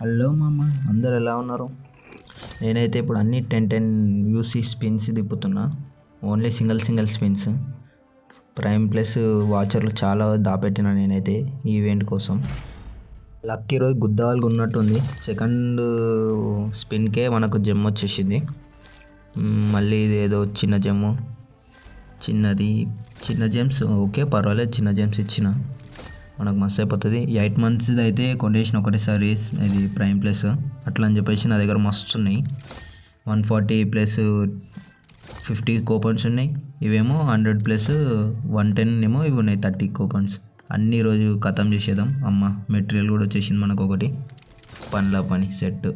Hello మామ, అందరు ఎలా ఉన్నారు? నేనైతే ఇప్పుడు అన్ని 10 యూసీ స్పిన్స్ తిప్పుతున్నా. Only single spins. Prime plus వాచర్లు చాలా దాపెట్టిన నేనైతే ఈ ఈవెంట్ కోసం. లక్కీ రోజు గుద్దాలుగా ఉన్నట్టుంది. సెకండ్ స్పిన్కే మనకు జెమ్ వచ్చేసింది. మళ్ళీ ఇదేదో చిన్న జెమ్స్ ఓకే, పర్వాలేదు, చిన్న జెమ్స్ ఇచ్చిన మనకు మస్తు అయిపోతుంది. 8 months అయితే కొనేసిన ఒకటేసారి ఇది ప్రైమ్ ప్లస్ అట్లా అని చెప్పేసి నా దగ్గర మస్తు ఉన్నాయి. 140 ప్లస్ 50 కూపన్స్ ఉన్నాయి. ఇవేమో 100 ప్లస్ 110 ఏమో ఇవి ఉన్నాయి 30 కూపన్స్. అన్ని రోజు ఖతం చేసేద్దాం. మెటీరియల్ కూడా వచ్చేసింది మనకు ఒకటి. పండ్ల పని సెట్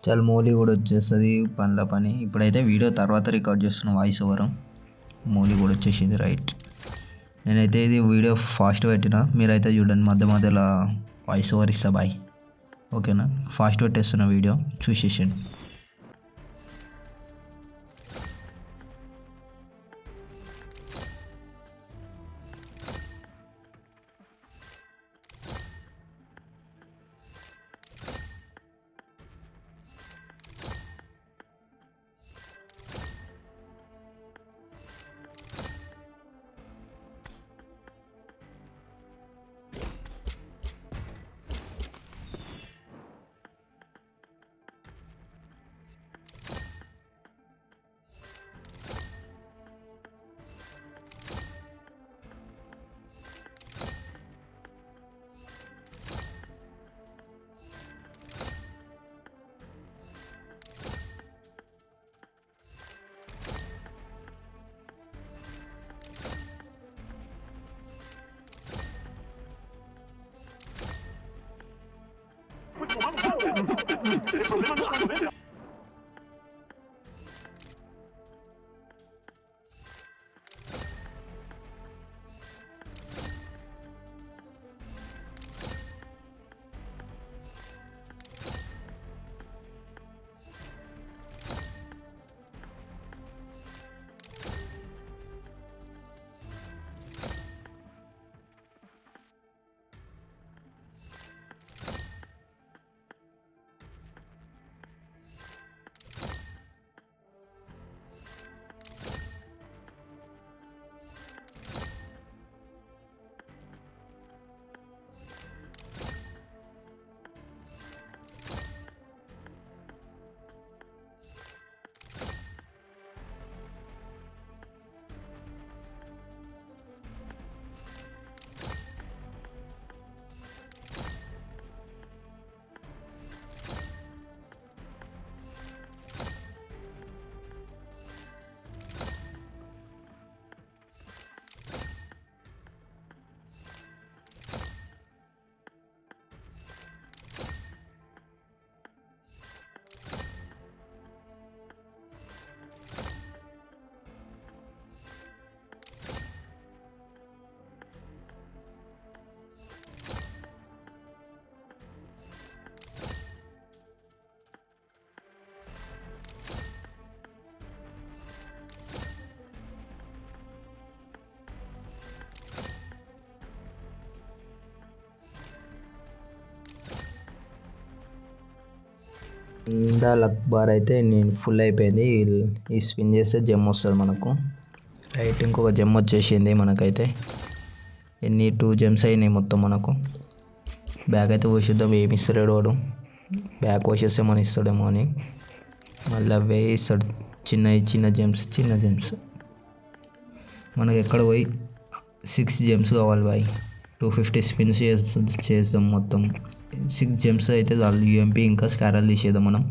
చాలా మోలీ కూడా వచ్చేస్తుంది. పండ్ల పని ఇప్పుడైతే వీడియో తర్వాత రికార్డ్ చేస్తున్న వాయిస్ ఓవర్. మోలీ కూడా వచ్చేసింది. రైట్, నేనైతే ఇది వీడియో ఫాస్ట్ పెట్టిన, మీరైతే చూడండి, మధ్యలో వాయిస్ ఓవర్ ఇస్తా. బాయ్, ఓకేనా? ఫాస్ట్ పెట్టేస్తున్న వీడియో చూసేసాను. El problema no cuando vende. ఇందా లక్ బార్ అయితే నేను ఫుల్ అయిపోయింది. ఈ స్పిన్ చేస్తే జెమ్ వస్తుంది మనకు. రైట్, ఇంకొక జెమ్ వచ్చేసింది మనకైతే. 2 జెమ్స్ అయినాయి మొత్తం మనకు. బ్యాగ్ అయితే పోసిద్దాం, ఏమి ఇస్తలేడు వాడు. బ్యాగ్ పోసేస్తే మనం ఇస్తాడేమో అని మళ్ళీ అవే ఇస్తాడు. చిన్న జెమ్స్ మనకు ఎక్కడ పోయి 6 జెమ్స్ కావాలి బాయ్. 250 స్పిన్స్ చేద్దాం మొత్తం. 6 జెమ్స్ అయితే చాలు. యూఎంపీ ఇంకా స్కారల్ తీసేద్దాం మనం.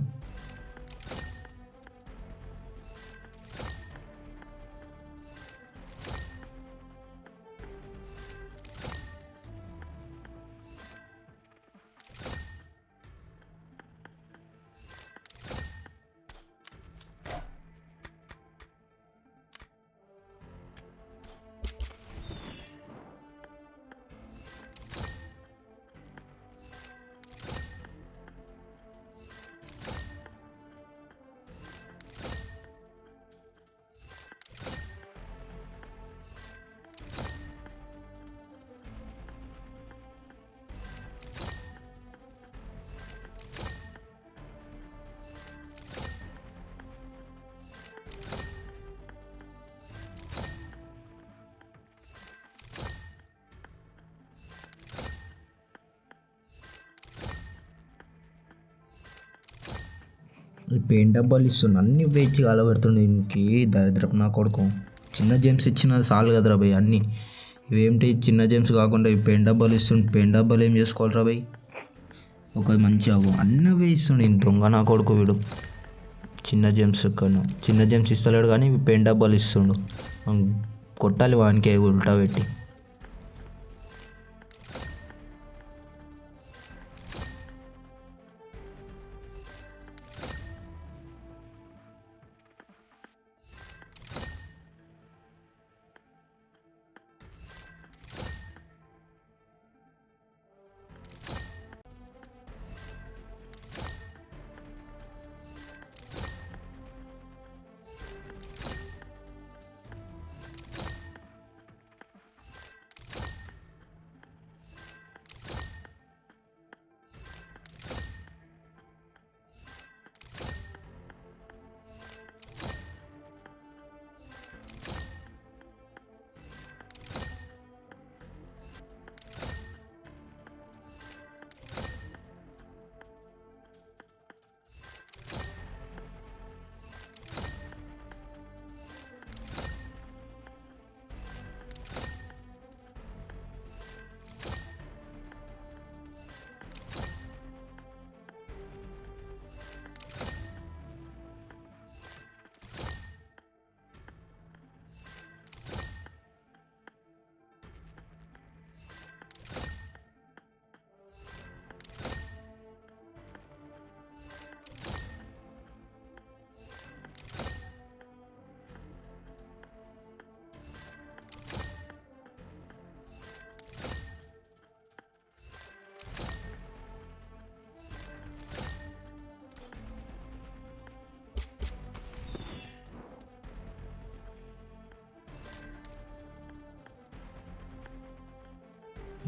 పెయింట్ డబ్బాలు ఇస్తుండు, అన్నీ వేచి కాలబెడుతుండే ఇంకే దరిద్రపు నా కొడుకు. చిన్న జేమ్స్ ఇచ్చిన చాలు కదరా భయ్ అన్నీ. ఇవేంటి చిన్న జేమ్స్ కాకుండా ఈ పెయింట్ డబ్బాలు ఇస్తుండు, పెయింట్ డబ్బాలు ఏం చేసుకోవాలిరా భయ్. ఒక మంచి అన్నీ అవే ఇస్తుండు దొంగ నా కొడుకు వీడు. చిన్న జేమ్స్ కన్నా చిన్న జేమ్స్ ఇస్తలేడు కానీ పెయింట్ డబ్బాలు ఇస్తుండు. కొట్టాలి వానికే ఉల్టా పెట్టి.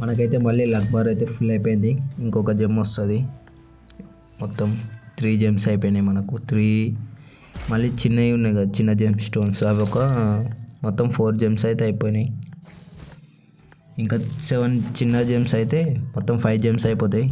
మనకైతే మళ్ళీ లక్ బార్ అయితే ఫుల్ అయిపోయింది. ఇంకొక జెమ్ వస్తుంది. మొత్తం 3 జెమ్స్ అయిపోయినాయి మనకు. 3 మళ్ళీ చిన్నవి ఉన్నాయి కదా, చిన్న జెమ్ స్టోన్స్, అవి ఒక మొత్తం 4 జెమ్స్ అయితే అయిపోయినాయి. ఇంకా 7 చిన్న జెమ్స్ అయితే మొత్తం 5 జెమ్స్ అయిపోతాయి.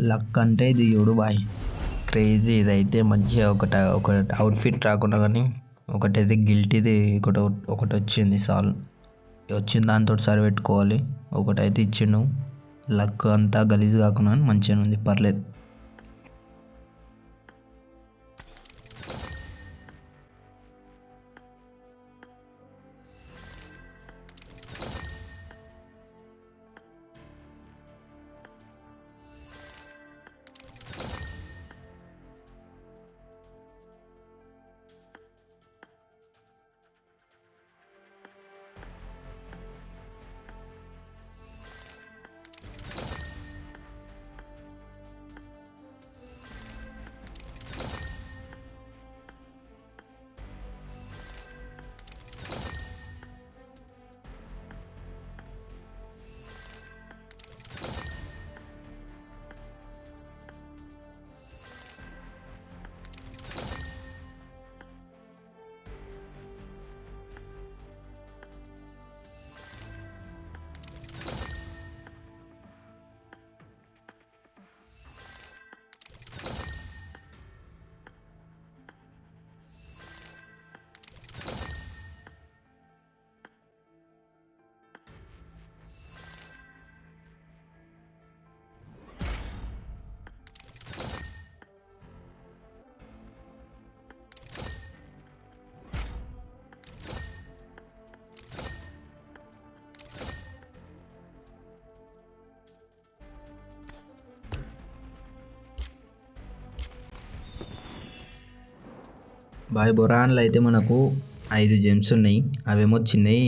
లక్ అంటే ఇది చూడు బాయ్, క్రేజీ. ఇదైతే మంచిగా ఒక అవుట్ఫిట్ రాకుండా కానీ ఒకటైతే గిల్టీది ఒకటి వచ్చింది సాల్ వచ్చిన దాంతో సరి పెట్టుకోవాలి. ఒకటైతే ఇచ్చిండు. లక్ అంతా గలీజ్ కాకుండా మంచిగా ఉంది, పర్లేదు. బాయ్ బొరాన్లో అయితే మనకు 5 జెమ్స్ ఉన్నాయి, అవేమో చిన్నవి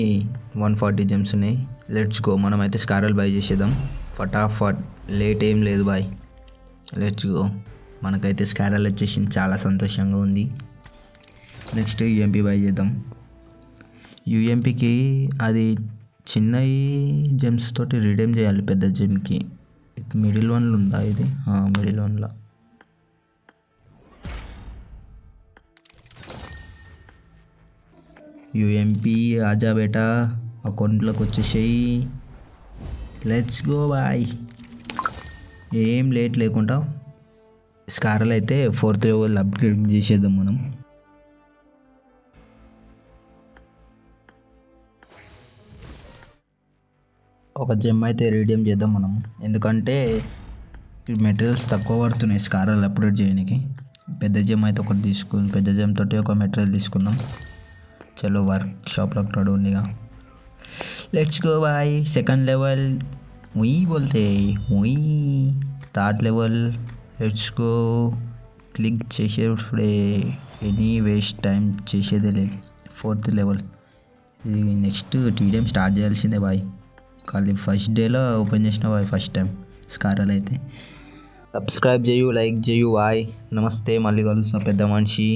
140 జెమ్స్ ఉన్నాయి. లెట్స్ గో, మనమైతే స్కారల్ బై చేసేద్దాం ఫటాఫట్, లేట్ ఏం లేదు బాయ్. లెట్స్ గో, మనకైతే స్కారల్ వచ్చేసింది, చాలా సంతోషంగా ఉంది. నెక్స్ట్ యూఎంపీ బై చేద్దాం. యూఎంపీకి అది చిన్నవి జెమ్స్ తోటి రిడీమ్ చేయాలి పెద్ద జెమ్కి. మిడిల్ వన్లో ఉందా ఇది? మిడిల్ వన్లో. యూఎంపీ ఆజా బేటా, అకౌంట్లోకి వచ్చేసాయి. లెట్స్ గో బాయ్, ఏం లేట్ లేకుండా స్కారల్ అయితే 4th లెవెల్ అప్గ్రేడ్ చేసేద్దాం మనం. ఒక జెమ్ అయితే రీడీమ్ చేద్దాం మనం, ఎందుకంటే మెటీరియల్స్ తక్కువ పడుతున్నాయి స్కారల్ అప్గ్రేడ్ చేయడానికి. పెద్ద జెమ్ అయితే ఒకటి తీసుకుని పెద్ద జెమ్ తోటి ఒక మెటీరియల్ తీసుకుందాం. చలో వర్క్ షాప్లోకి రెడీ ఉందిగా. Let's go boy, 2nd level ఉయ్ బోల్తే ఉయ్. 3rd level let's go, click చేసేప్పుడే ఎనీ వేస్ట్ టైం చేసేదే లేదు. 4th లెవెల్, ఇది నెక్స్ట్ టీడీఎం స్టార్ట్ చేయాల్సిందే బాయ్. ఖాళీ ఫస్ట్ డేలో ఓపెన్ చేసిన బాయ్ ఫస్ట్ టైం స్కారల్ అయితే. సబ్స్క్రైబ్ చేయు, లైక్ చేయు బాయ్. నమస్తే, మళ్ళీ కలుస్తా పెద్ద మనిషి.